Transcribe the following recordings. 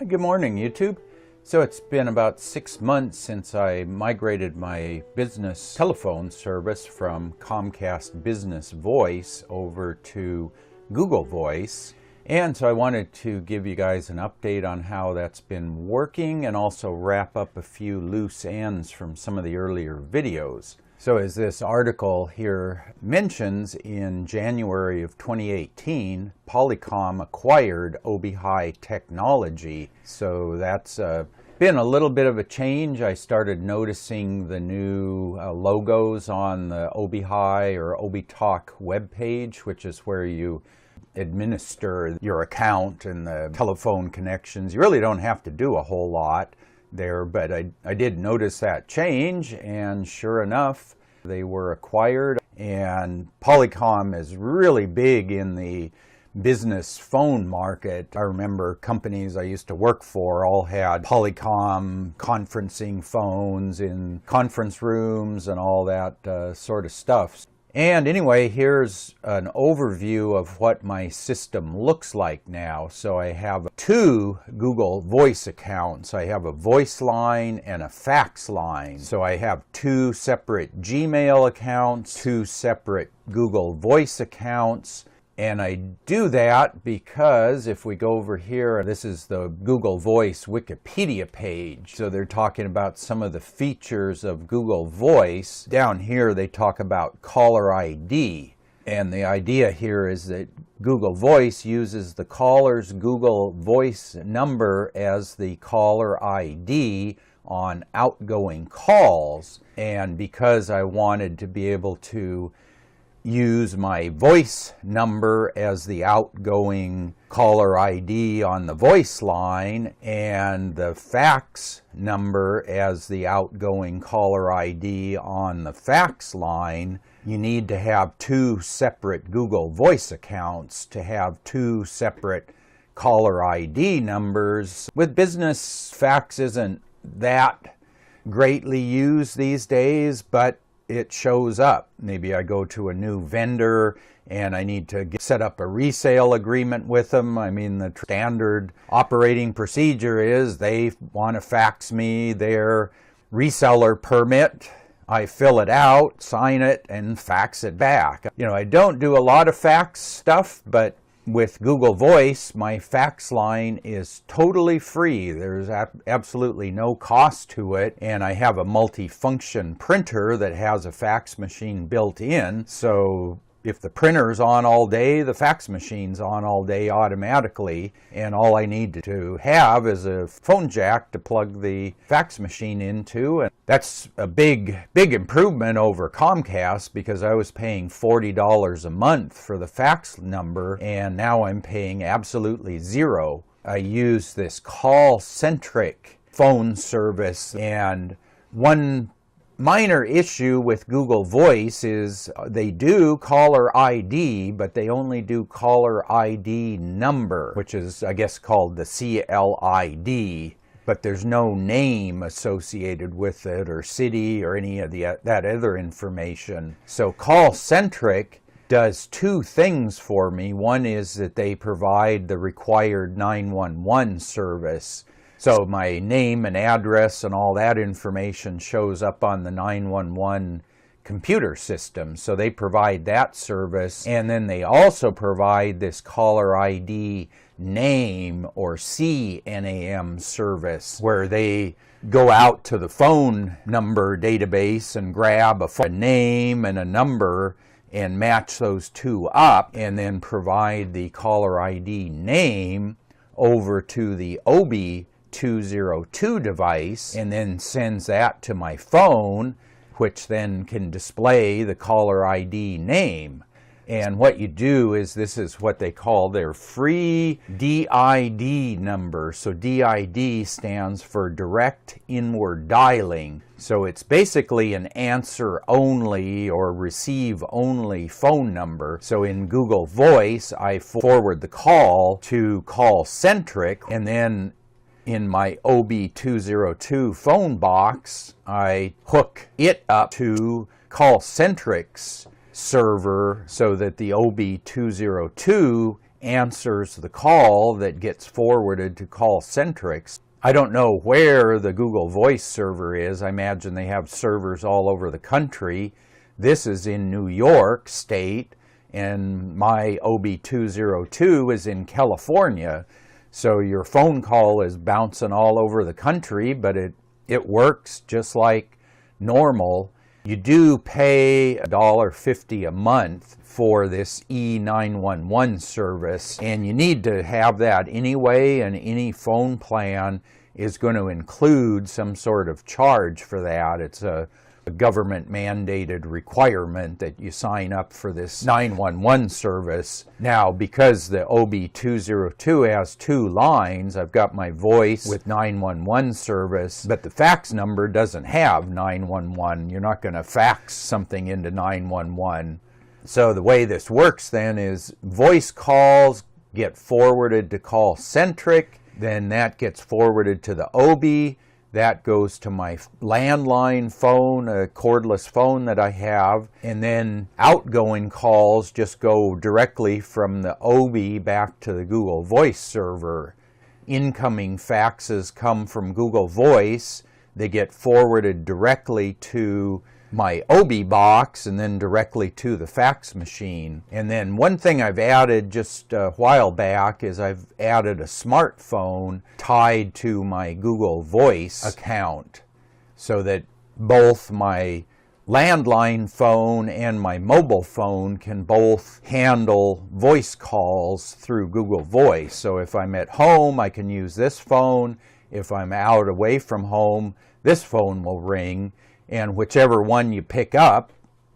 Good morning, YouTube. So it's been about 6 months since I migrated my business telephone service from Comcast Business Voice over to Google Voice. And so I wanted to give you guys an update on how that's been working and also wrap up a few loose ends from some of the earlier videos. So as this article here mentions, in January of 2018, Polycom acquired Obi202 technology. So that's been a little bit of a change. I started noticing the new logos on the Obi202 or Obi202 webpage, which is where you administer your account and the telephone connections. You really don't have to do a whole lot there, but I did notice that change, and sure enough, they were acquired. And Polycom is really big in the business phone market. I remember companies I used to work for all had Polycom conferencing phones in conference rooms and all that sort of stuff. And anyway, here's an overview of what my system looks like now. So I have two Google Voice accounts. I have a voice line and a fax line. So I have two separate Gmail accounts, two separate Google Voice accounts. And I do that because if we go over here, this is the Google Voice Wikipedia page. So they're talking about some of the features of Google Voice. Down here, they talk about caller ID. And the idea here is that Google Voice uses the caller's Google Voice number as the caller ID on outgoing calls. And because I wanted to be able to use my voice number as the outgoing caller ID on the voice line and the fax number as the outgoing caller ID on the fax line, you need to have two separate Google Voice accounts to have two separate caller ID numbers. With business, fax isn't that greatly used these days, but it shows up. Maybe I go to a new vendor and I need to set up a resale agreement with them. I mean, the standard operating procedure is they want to fax me their reseller permit. I fill it out, sign it, and fax it back. You know, I don't do a lot of fax stuff, but with Google Voice, my fax line is totally free. There's absolutely no cost to it, and I have a multi-function printer that has a fax machine built in, so if the printer's on all day, the fax machine's on all day automatically, and all I need to have is a phone jack to plug the fax machine into. And that's a big improvement over Comcast, because I was paying $40 a month for the fax number, and now I'm paying absolutely zero. I use this call-centric phone service, and one minor issue with Google Voice is they do caller ID, but they only do caller ID number, which is, I guess, called the CLID, but there's no name associated with it or city or any of that other information. So call-centric does two things for me. One is that they provide the required 911 service. So my name and address and all that information shows up on the 911 computer system. So they provide that service. And then they also provide this caller ID name or CNAM service, where they go out to the phone number database and grab a name and a number and match those two up, and then provide the caller ID name over to the Obi202 device, and then sends that to my phone, which then can display the caller ID name. And what you do is, this is what they call their free DID number. So DID stands for direct inward dialing. So it's basically an answer only or receive only phone number. So in Google Voice, I forward the call to call-centric, and then in my Obi202 phone box, I hook it up to call-centric's server so that the Obi202 answers the call that gets forwarded to CallCentrix. I don't know where the Google Voice server is. I imagine they have servers all over the country. This is in New York State, and my Obi202 is in California. So your phone call is bouncing all over the country, but it works just like normal. You do pay $1.50 a month for this E911 service, and you need to have that anyway, and any phone plan is going to include some sort of charge for that. It's a government mandated requirement that you sign up for this 911 service. Now, because the Obi202 has 2 lines, I've got my voice with 911 service, but the fax number doesn't have 911. You're not going to fax something into 911. So the way this works then is voice calls get forwarded to CallCentrix, then that gets forwarded to the Obi. That goes to my landline phone, a cordless phone that I have, and then outgoing calls just go directly from the Obi back to the Google Voice server. Incoming faxes come from Google Voice. They get forwarded directly to my Obi box and then directly to the fax machine. And then one thing I've added just a while back is I've added a smartphone tied to my Google Voice account so that both my landline phone and my mobile phone can both handle voice calls through Google Voice. So if I'm at home, I can use this phone. If I'm out away from home, this phone will ring, and whichever one you pick up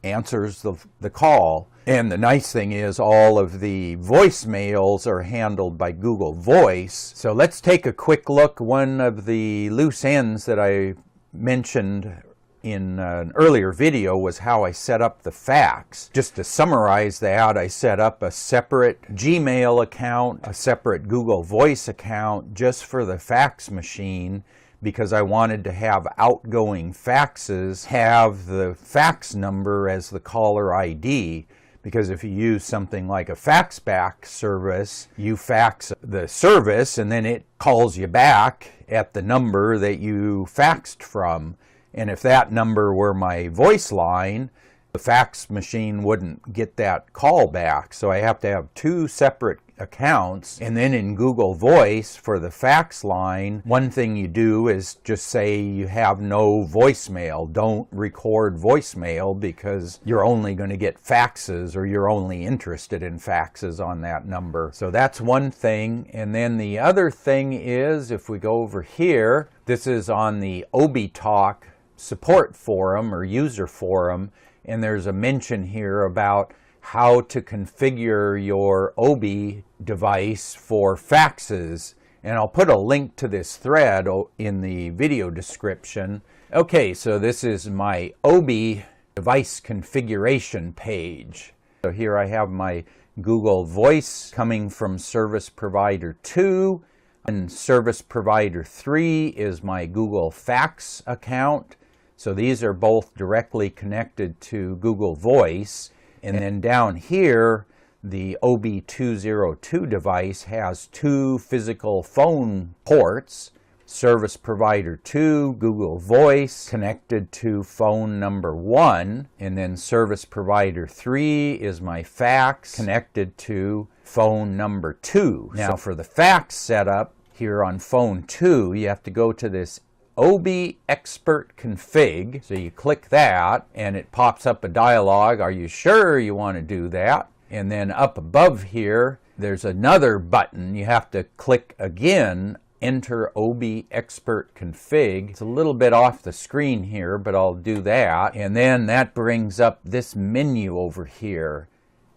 answers the call. And the nice thing is all of the voicemails are handled by Google Voice. So let's take a quick look. One of the loose ends that I mentioned in an earlier video was how I set up the fax. Just to summarize that, I set up a separate Gmail account, a separate Google Voice account just for the fax machine, because I wanted to have outgoing faxes have the fax number as the caller ID. Because if you use something like a fax back service, you fax the service and then it calls you back at the number that you faxed from. And if that number were my voice line, the fax machine wouldn't get that call back. So I have to have 2 separate accounts. And then in Google Voice for the fax line, one thing you do is just say you have no voicemail. Don't record voicemail because you're only going to get faxes, or you're only interested in faxes on that number. So that's one thing. And then the other thing is, if we go over here, this is on the ObiTalk support forum or user forum, and there's a mention here about how to configure your Obi device for faxes. And I'll put a link to this thread in the video description. Okay, so this is my Obi device configuration page. So here I have my Google Voice coming from Service Provider 2, and Service Provider 3 is my Google Fax account. So these are both directly connected to Google Voice. And then down here, the Obi202 device has 2 physical phone ports. Service Provider 2, Google Voice, connected to phone number 1. And then Service Provider 3 is my fax, connected to phone number 2. Now for the fax setup here on phone 2, you have to go to this Obi Expert Config. So you click that and it pops up a dialog. Are you sure you want to do that? And then up above here, there's another button. You have to click again, enter Obi Expert Config. It's a little bit off the screen here, but I'll do that. And then that brings up this menu over here.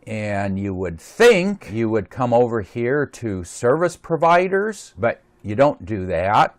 And you would think you would come over here to service providers, but you don't do that.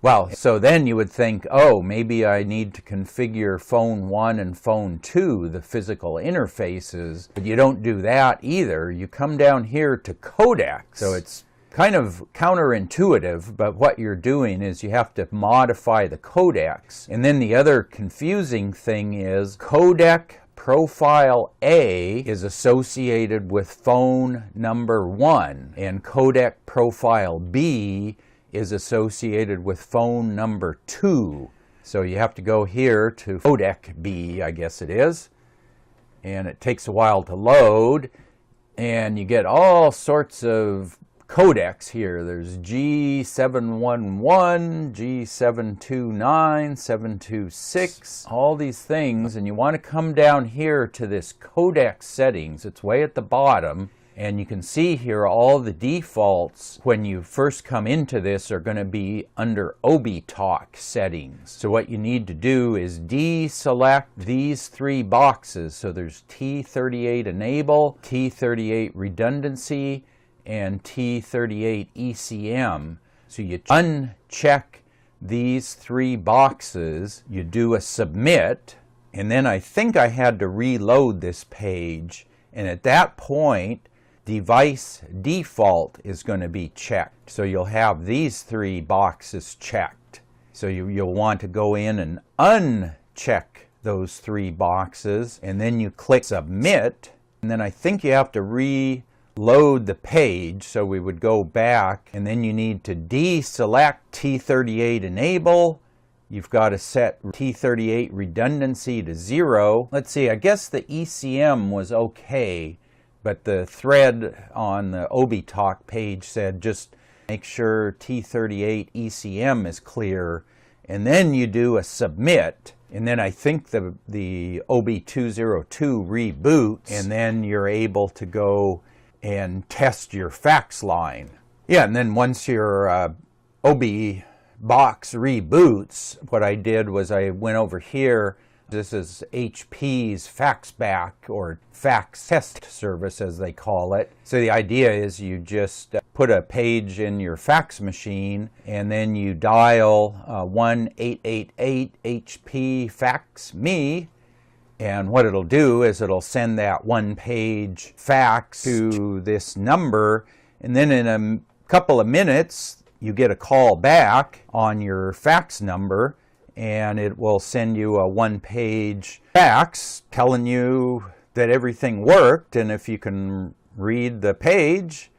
Well, so then you would think, oh, maybe I need to configure phone 1 and phone 2, the physical interfaces, but you don't do that either. You come down here to Codec. So it's kind of counterintuitive, but what you're doing is you have to modify the codecs. And then the other confusing thing is Codec profile A is associated with phone number 1, and codec profile B is associated with phone number 2. So you have to go here to codec B, I guess it is, and it takes a while to load, and you get all sorts of codecs here. There's G711, G729, 726, all these things, and you want to come down here to this Codec Settings. It's way at the bottom, and you can see here all the defaults when you first come into this are going to be under Obi202 settings. So what you need to do is deselect these 3 boxes. So there's T38 Enable, T38 Redundancy, and T38 ECM. So you uncheck these 3 boxes, you do a submit, and then I think I had to reload this page, and at that point device default is going to be checked. So you'll have these 3 boxes checked. So you'll want to go in and uncheck those 3 boxes, and then you click submit, and then I think you have to reload the page. So we would go back, and then you need to deselect T38 Enable. You've got to set T38 Redundancy to 0. Let's see, I guess the ECM was okay, but the thread on the Obi202 page said just make sure T38 ECM is clear, and then you do a submit, and then I think the Obi202 reboots, and then you're able to go and test your fax line. Yeah, and then once your Obi box reboots, what I did was I went over here. This is HP's faxback, or fax test service as they call it. So the idea is you just put a page in your fax machine, and then you dial 1-888 HP fax me, and what it'll do is it'll send that 1-page fax to this number, and then in a couple of minutes you get a call back on your fax number, and it will send you a 1-page fax telling you that everything worked, and if you can read the page,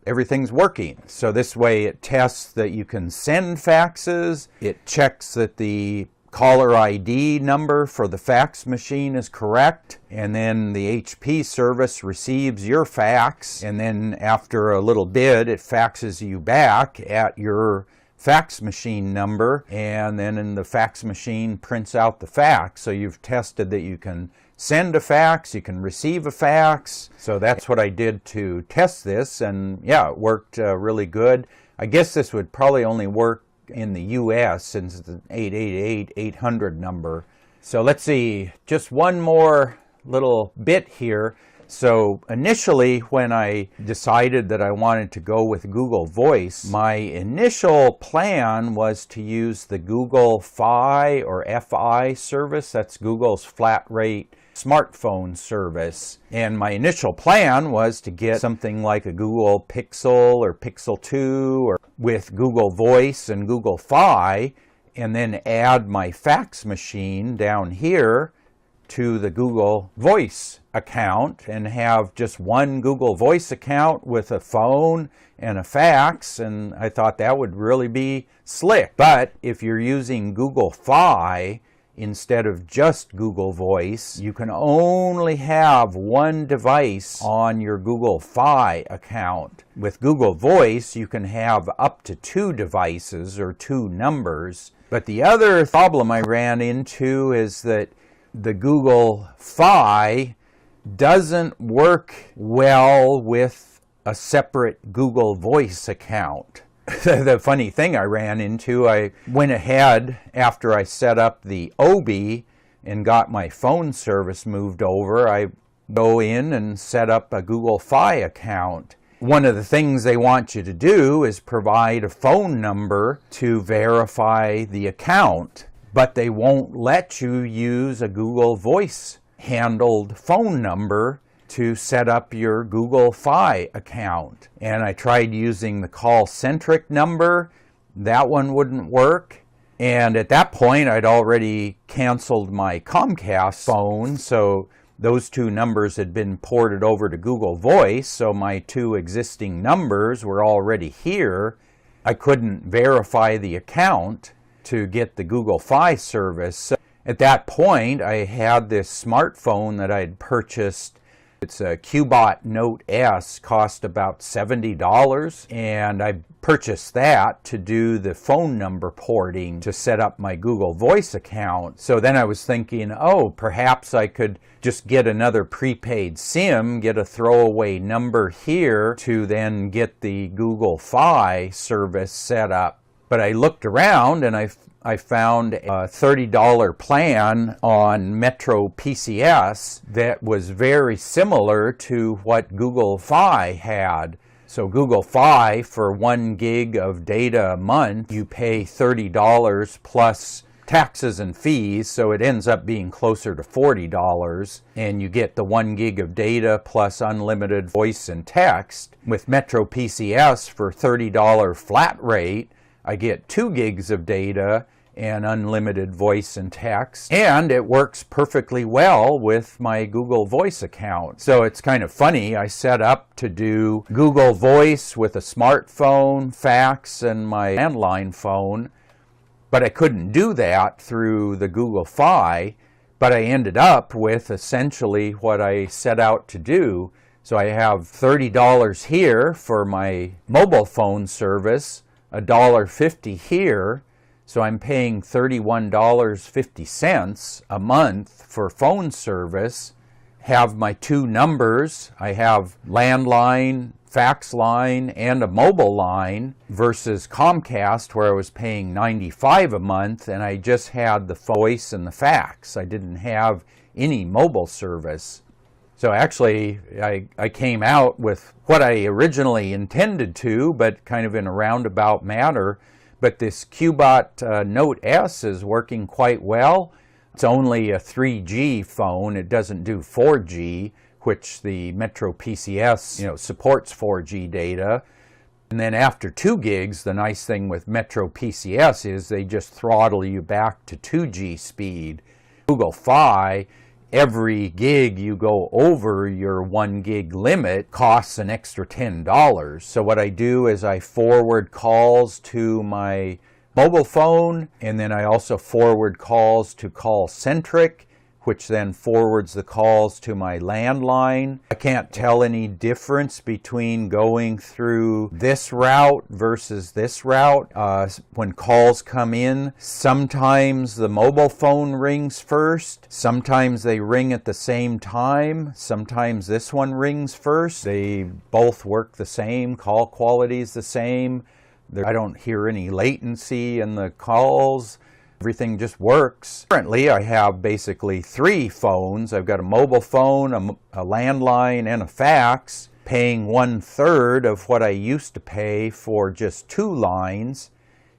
everything's working. So this way it tests that you can send faxes, it checks that the caller ID number for the fax machine is correct, and then the HP service receives your fax, and then after a little bit it faxes you back at your fax machine number, and then the fax machine prints out the fax. So you've tested that you can send a fax, you can receive a fax. So that's what I did to test this, and yeah, it worked really good. I guess this would probably only work in the US since it's an 888-800 number. So let's see, just one more little bit here. So initially, when I decided that I wanted to go with Google Voice, my initial plan was to use the Google Fi or FI service. That's Google's flat rate smartphone service. And my initial plan was to get something like a Google Pixel or Pixel 2 or with Google Voice and Google Fi, and then add my fax machine down here to the Google Voice account and have just one Google Voice account with a phone and a fax, and I thought that would really be slick. But if you're using Google Fi instead of just Google Voice, you can only have one device on your Google Fi account. With Google Voice, you can have up to 2 devices or 2 numbers. But the other problem I ran into is that the Google Fi doesn't work well with a separate Google Voice account. The funny thing I ran into, I went ahead after I set up the Obi and got my phone service moved over. I go in and set up a Google Fi account. One of the things they want you to do is provide a phone number to verify the account, but they won't let you use a Google Voice handled phone number to set up your Google Fi account. And I tried using the call-centric number. That one wouldn't work. And at that point, I'd already canceled my Comcast phone, so those two numbers had been ported over to Google Voice, so my two existing numbers were already here. I couldn't verify the account to get the Google Fi service. So at that point, I had this smartphone that I'd purchased. It's a Cubot Note S, cost about $70, and I purchased that to do the phone number porting to set up my Google Voice account. So then I was thinking, oh, perhaps I could just get another prepaid SIM, get a throwaway number here to then get the Google Fi service set up. But I looked around and I found a $30 plan on MetroPCS that was very similar to what Google Fi had. So Google Fi, for 1 gig of data a month, you pay $30 plus taxes and fees, so it ends up being closer to $40, and you get the 1 gig of data plus unlimited voice and text. With MetroPCS, for $30 flat rate, I get 2 gigs of data and unlimited voice and text, and it works perfectly well with my Google Voice account. So it's kind of funny, I set up to do Google Voice with a smartphone, fax, and my landline phone, but I couldn't do that through the Google Fi, but I ended up with essentially what I set out to do. So I have $30 here for my mobile phone service, $1.50 here, so I'm paying $31.50 a month for phone service, have my two numbers, I have landline, fax line, and a mobile line, versus Comcast where I was paying $95 a month and I just had the voice and the fax. I didn't have any mobile service. So actually, I came out with what I originally intended to, but kind of in a roundabout manner. But this Cubot Note S is working quite well. It's only a 3G phone. It doesn't do 4G, which the MetroPCS, supports 4G data. And then after 2 gigs, the nice thing with MetroPCS is they just throttle you back to 2G speed. Google Fi, every gig you go over your 1 gig limit costs an extra $10. So what I do is I forward calls to my mobile phone, and then I also forward calls to Call-Centric, which then forwards the calls to my landline. I can't tell any difference between going through this route versus this route. When calls come in, sometimes the mobile phone rings first, sometimes they ring at the same time, sometimes this one rings first. They both work the same, call quality is the same. I don't hear any latency in the calls. Everything just works. Currently, I have basically 3 phones. I've got a mobile phone, a landline, and a fax, paying 1/3 of what I used to pay for just 2 lines,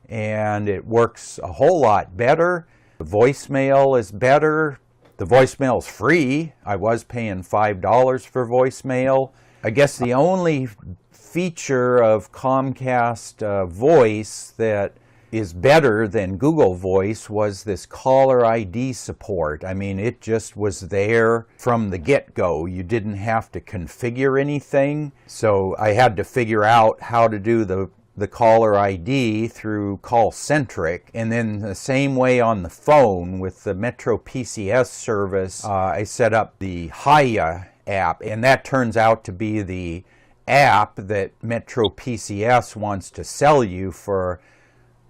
and it works a whole lot better. The voicemail is better. The voicemail is free. I was paying $5 for voicemail. I guess the only feature of Comcast Voice that is better than Google Voice was this caller ID support. I mean, it just was there from the get-go. You didn't have to configure anything. So I had to figure out how to do the caller ID through Call-Centric. And then the same way on the phone with the MetroPCS service, I set up the Hiya app, and that turns out to be the app that MetroPCS wants to sell you for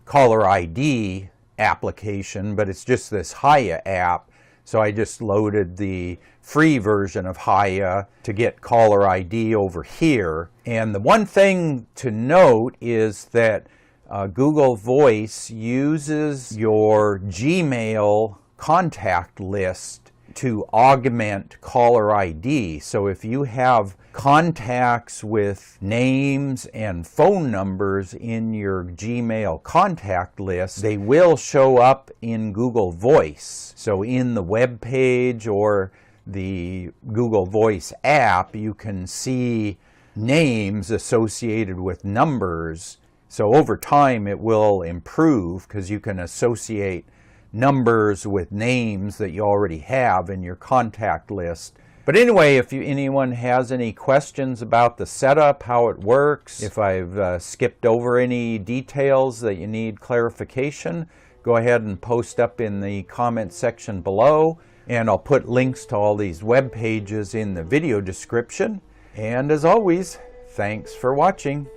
caller ID application, but it's just this Hiya app. So I just loaded the free version of Hiya to get caller ID over here. And the one thing to note is that Google Voice uses your Gmail contact list to augment caller ID. So if you have contacts with names and phone numbers in your Gmail contact list, they will show up in Google Voice. So in the web page or the Google Voice app, you can see names associated with numbers. So over time it will improve because you can associate numbers with names that you already have in your contact list. But anyway, if anyone has any questions about the setup, how it works, if I've skipped over any details that you need clarification, go ahead and post up in the comment section below, and I'll put links to all these web pages in the video description. And as always, thanks for watching.